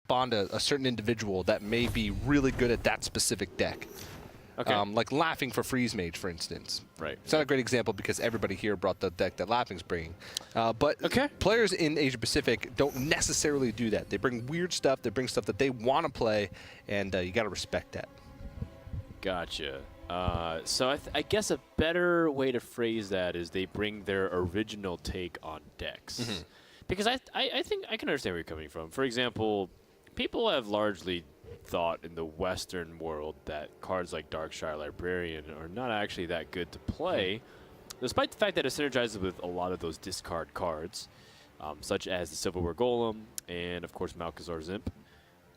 spawned a certain individual that may be really good at that specific deck. Okay. Like Laughing for Freeze Mage, for instance. Right. It's not a great example because everybody here brought the deck that Laughing's bringing. But players in Asia-Pacific don't necessarily do that. They bring weird stuff. They bring stuff that they want to play, and you got to respect that. Gotcha. So I guess a better way to phrase that is they bring their original take on decks. Because I think I can understand where you're coming from. For example, people have largely thought in the Western world that cards like Darkshire Librarian are not actually that good to play, despite the fact that it synergizes with a lot of those discard cards, such as the Silverware Golem and, of course, Malkazar Zimp.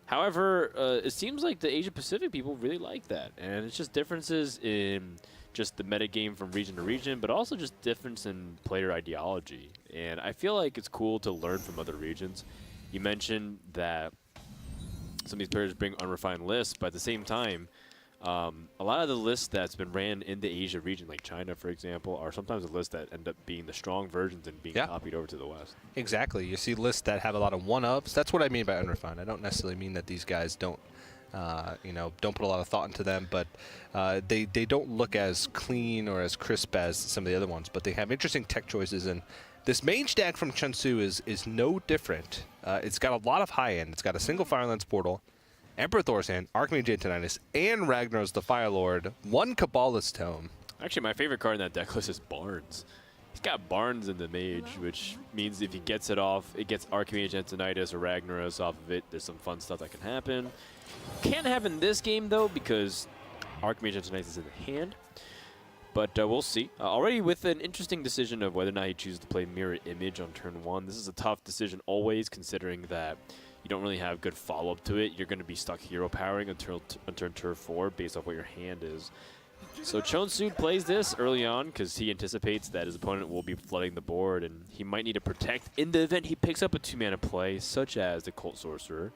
However, it seems like the Asia-Pacific people really like that, and it's just differences in just the metagame from region to region, but also just difference in player ideology. And I feel like it's cool to learn from other regions. You mentioned that some of these players bring unrefined lists, but at the same time, a lot of the lists that's been ran in the Asia region, like China, for example, are sometimes the lists that end up being the strong versions and being copied over to the West. Exactly. You see lists that have a lot of one-ups. That's what I mean by unrefined. I don't necessarily mean that these guys don't, don't put a lot of thought into them, but they don't look as clean or as crisp as some of the other ones, but they have interesting tech choices. And this mage deck from Che0nsu is no different. It's got a lot of high-end. It's got a single Firelance Portal, Emperor Thor's Hand, Archmage Antonidas, and Ragnaros the Firelord, one Kabbalist Tome. Actually, my favorite card in that deck list is Barnes. He's got Barnes in the Mage, which means if he gets it off, it gets Archmage Antonidas or Ragnaros off of it. There's some fun stuff that can happen. Can't happen in this game, though, because Archmage Antonidas is in the hand. But we'll see. Already with an interesting decision of whether or not he chooses to play Mirror Image on turn 1. This is a tough decision always, considering that you don't really have good follow-up to it. You're going to be stuck hero powering until turn 4 based off what your hand is. So Che0nsu plays this early on because he anticipates that his opponent will be flooding the board, and he might need to protect in the event he picks up a 2-mana play, such as the Cult Sorcerer.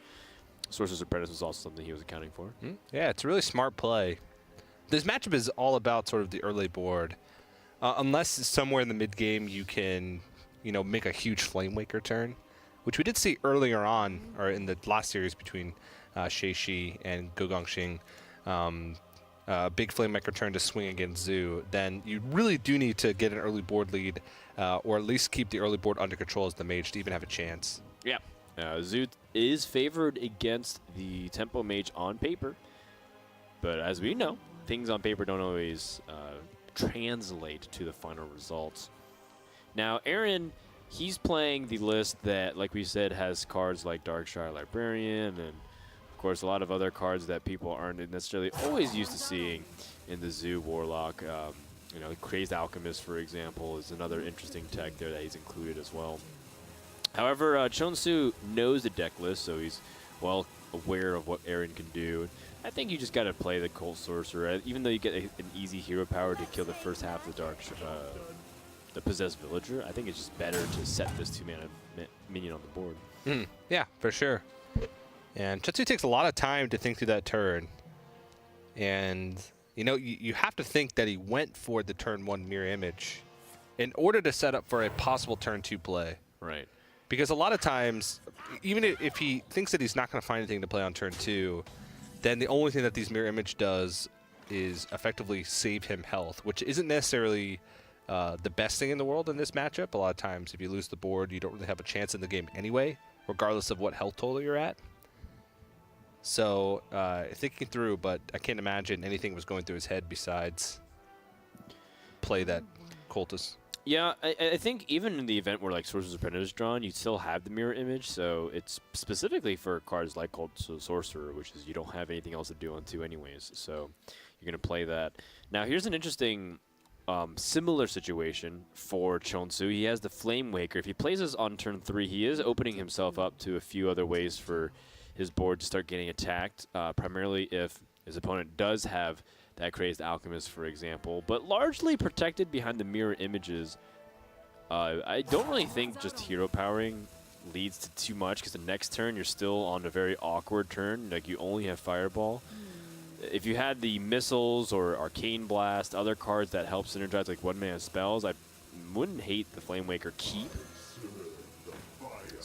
Sorcerer's Apprentice was also something he was accounting for. Yeah, it's a really smart play. This matchup is all about sort of the early board. Unless somewhere in the mid-game you can, make a huge Flamewaker turn, which we did see earlier on, or in the last series between Che0nsu and Gogongxing. Big Flamewaker turn to swing against Zhu, then you really do need to get an early board lead, or at least keep the early board under control as the mage to even have a chance. Yeah. Zhu is favored against the tempomage on paper, but as we know, things on paper don't always translate to the final results. Now, Aaron, he's playing the list that, like we said, has cards like Darkshire Librarian and, of course, a lot of other cards that people aren't necessarily always used to seeing in the Zhu Warlock. Crazed Alchemist, for example, is another interesting tech there that he's included as well. However, Che0nsu knows the deck list, so he's well aware of what Aaron can do. I think you just got to play the Cult Sorcerer. Even though you get an easy hero power to kill the first half of the Possessed Villager, I think it's just better to set this 2-mana minion on the board. Yeah, for sure. And Che0nsu takes a lot of time to think through that turn. And, you have to think that he went for the turn 1 Mirror Image in order to set up for a possible turn 2 play. Right. Because a lot of times, even if he thinks that he's not going to find anything to play on turn 2, then the only thing that these Mirror Image does is effectively save him health, which isn't necessarily the best thing in the world in this matchup. A lot of times, if you lose the board, you don't really have a chance in the game anyway, regardless of what health total you're at. So, thinking through, but I can't imagine anything was going through his head besides play that Cultist. Yeah, I think even in the event where like Sorcerer's Apprentice is drawn, you still have the Mirror Image, so it's specifically for cards like Cult Sorcerer, which is you don't have anything else to do on 2 anyways, so you're going to play that. Now, here's an interesting similar situation for Che0nsu. He has the Flamewaker. If he plays this on turn 3, he is opening himself up to a few other ways for his board to start getting attacked, primarily if his opponent does have that Crazed Alchemist, for example, but largely protected behind the Mirror Images. I don't really think just hero powering leads to too much, because the next turn you're still on a very awkward turn. Like, you only have Fireball. If you had the Missiles or Arcane Blast, other cards that help synergize like 1-mana spells, I wouldn't hate the Flamewaker keep.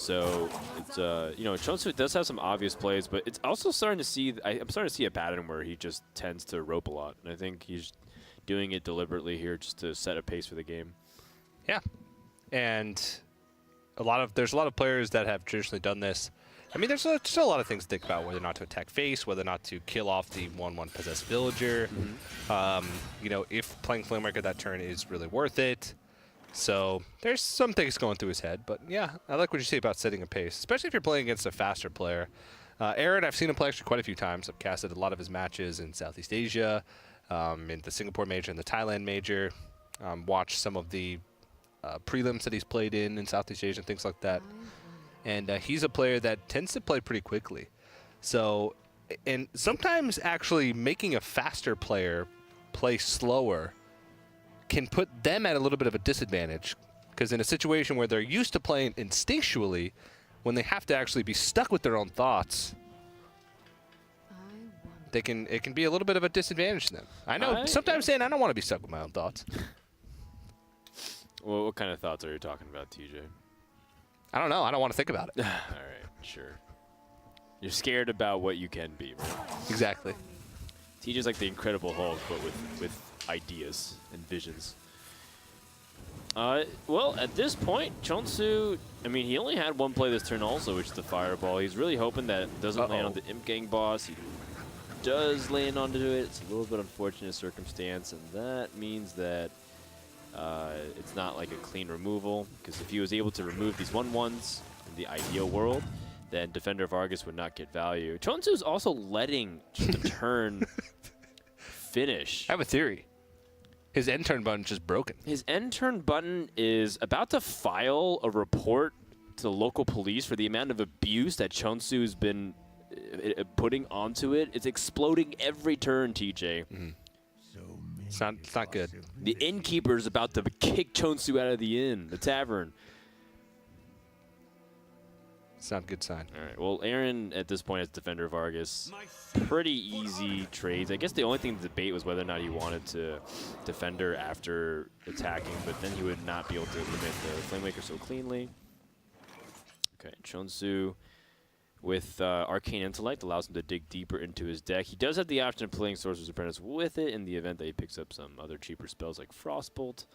So it's Che0nsu does have some obvious plays, but it's also starting to see. I'm starting to see a pattern where he just tends to rope a lot, and I think he's doing it deliberately here just to set a pace for the game. Yeah, and there's a lot of players that have traditionally done this. I mean, there's still a lot of things to think about, whether or not to attack face, whether or not to kill off the 1/1 possessed villager. If playing Flamewrecker that turn is really worth it. So there's some things going through his head, but yeah, I like what you say about setting a pace, especially if you're playing against a faster player. Aaron, I've seen him play actually quite a few times. I've casted a lot of his matches in Southeast Asia, in the Singapore Major and the Thailand Major. Watched some of the prelims that he's played in Southeast Asia and things like that. And he's a player that tends to play pretty quickly. So, and sometimes actually making a faster player play slower can put them at a little bit of a disadvantage, because in a situation where they're used to playing instinctually, when they have to actually be stuck with their own thoughts, it can be a little bit of a disadvantage to them. I know sometimes saying I don't want to be stuck with my own thoughts. Well, what kind of thoughts are you talking about, TJ? I don't know. I don't want to think about it. All right, sure. You're scared about what you can be, right? Exactly. TJ's like the Incredible Hulk, but with ideas and visions. Well, at this point, Che0nsu, I mean, he only had one play this turn also, which is the Fireball. He's really hoping that it doesn't land on the Imp Gang boss. He does land onto it. It's a little bit unfortunate circumstance, and that means that it's not like a clean removal, because if he was able to remove these 1/1s in the ideal world, then Defender of Argus would not get value. Che0nsu's also letting just a turn finish. I have a theory. His end turn button's just broken. His end turn button is about to file a report to the local police for the amount of abuse that Che0nsu's been putting onto it. It's exploding every turn, TJ. Mm-hmm. It's not good. The innkeeper's about to kick Che0nsu out of the tavern. It's not a good sign. All right. Well, Aaron at this point as Defender of Argus, pretty easy trades. I guess the only thing to debate was whether or not he wanted to Defender after attacking, but then he would not be able to limit the Flamewrecker so cleanly. Okay, Che0nsu with Arcane Intellect allows him to dig deeper into his deck. He does have the option of playing Sorcerer's Apprentice with it in the event that he picks up some other cheaper spells like Frostbolt.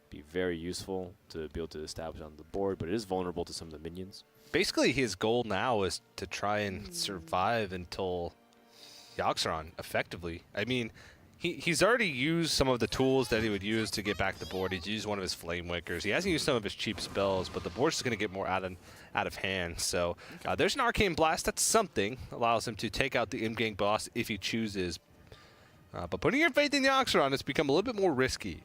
Be very useful to be able to establish on the board, but it is vulnerable to some of the minions. Basically, his goal now is to try and survive until Che0nsu effectively. I mean, he's already used some of the tools that he would use to get back the board. He's used one of his Flamewickers. He hasn't used some of his cheap spells, but the board's just going to get more out of hand. So there's an Arcane Blast. That's something. Allows him to take out the Imp Gang boss if he chooses. But putting your faith in Che0nsu has become a little bit more risky.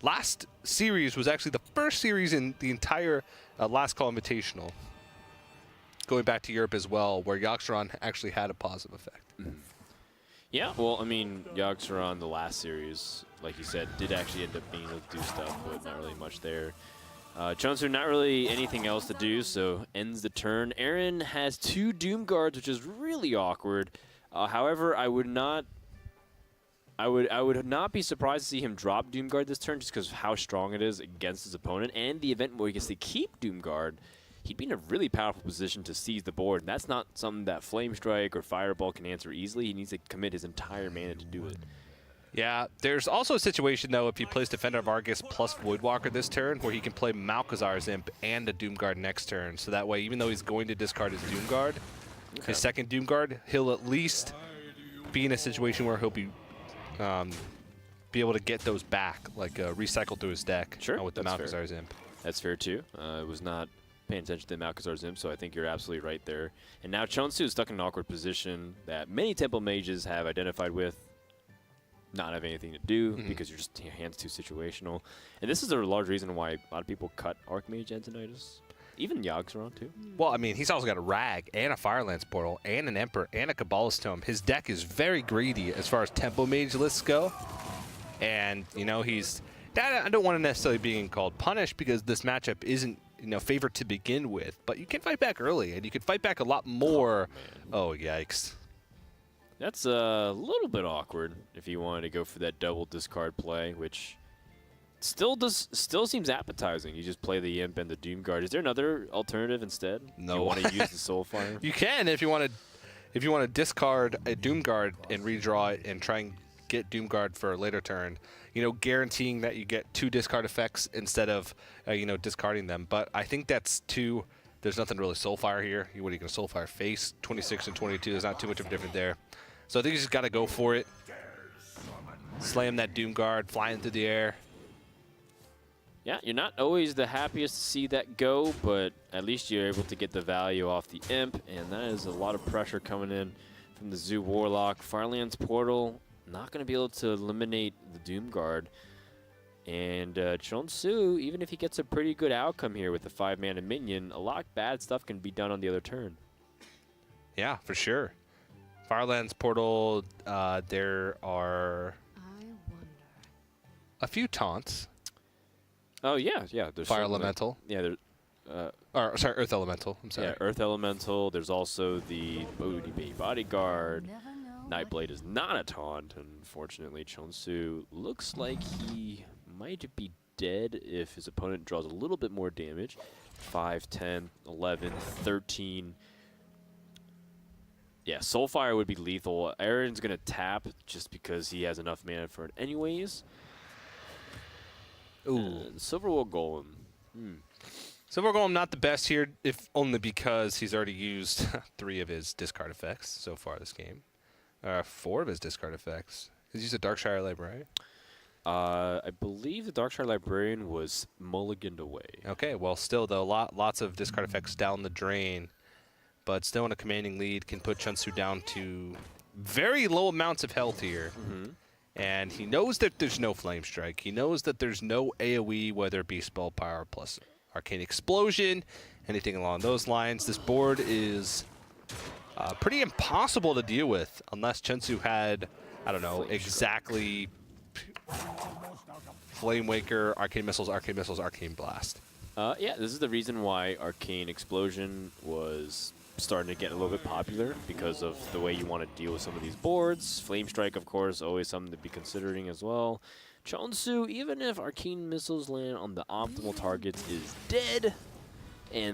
Last series was actually the first series in the entire Last Call Invitational, going back to Europe as well, where Che0nsu actually had a positive effect. Mm-hmm. Yeah, well, I mean, Che0nsu the last series, like you said, did actually end up being able to do stuff, but not really much there. Che0nsu not really anything else to do, so ends the turn. Aaron has 2 Doom Guards, which is really awkward. However, I would not be surprised to see him drop Doom Guard this turn, just because of how strong it is against his opponent, and the event where he gets to keep Doom Guard. He'd be in a really powerful position to seize the board, and that's not something that Flame Strike or Fireball can answer easily. He needs to commit his entire mana to do it. Yeah, there's also a situation, though, if he plays Defender of Argus plus Voidwalker this turn, where he can play Malkazar's Imp and a Doom Guard next turn. So that way, even though he's going to discard his Doom Guard, his second Doom Guard, he'll at least be in a situation where he'll be able to get those back, like recycle through his deck with the Malkazar's Imp. That's fair, too. It was not paying attention to Malkazar's Imp, so I think you're absolutely right there. And now Che0nsu is stuck in an awkward position that many Temple Mages have identified with not having anything to do because your hand's too situational. And this is a large reason why a lot of people cut Archmage Antonidas. Even Che0nsu too. Well, I mean, he's also got a Rag and a Firelance Portal and an Emperor and a Kabbalist Tome. His deck is very greedy as far as Temple Mage lists go. And, you know, I don't want to necessarily being called punished because this matchup isn't, favored to begin with, but you can fight back early, and you can fight back a lot more. Oh, yikes. That's a little bit awkward if you wanted to go for that double discard play, which Still seems appetizing. You just play the Imp and the Doom Guard. Is there another alternative instead? No. You want to use the Soulfire? You can if you want to discard a Doom Guard and redraw it and try and get Doom Guard for a later turn. You know, guaranteeing that you get 2 discard effects instead of discarding them. But I think that's too. There's nothing really Soulfire here. What are you going to Soulfire face? 26 and 22. There's not too much of a difference there. So I think you just got to go for it. Slam that Doom Guard, flying through the air. Yeah, you're not always the happiest to see that go, but at least you're able to get the value off the Imp, and that is a lot of pressure coming in from the Zoo Warlock. Firelands Portal, not going to be able to eliminate the Doom Guard. And Che0nsu, even if he gets a pretty good outcome here with the 5-mana minion, a lot of bad stuff can be done on the other turn. Yeah, for sure. Firelands Portal, there are a few taunts. Oh, yeah, yeah. There's Fire Elemental. Yeah, there's... Sorry, Earth Elemental. I'm sorry. Yeah, Earth Elemental. There's also the Booty Bay Bodyguard. Nightblade is not a taunt, unfortunately. Che0nsu looks like he might be dead if his opponent draws a little bit more damage. 5, 10, 11, 13. Yeah, Soulfire would be lethal. Aaron's going to tap just because he has enough mana for it anyways. Ooh. Silverwood Golem. Silver Golem not the best here, if only because he's already used 3 of his discard effects so far this game. 4 of his discard effects. He's used a Darkshire Librarian. I believe the Darkshire Librarian was mulliganed away. Okay, well, still, though, lots of discard effects down the drain. But still in a commanding lead, can put Che0nsu down to very low amounts of health here. And he knows that there's no Flame Strike. He knows that there's no AoE, whether it be Spell Power plus Arcane Explosion, anything along those lines. This board is pretty impossible to deal with unless Che0nsu had, I don't know, exactly Flame Waker, Arcane Missiles, Arcane Blast. Yeah, this is the reason why Arcane Explosion was starting to get a little bit popular, because of the way you want to deal with some of these boards. Flame Strike, of course, always something to be considering as well. Che0nsu, even if Arcane Missiles land on the optimal targets, is dead. And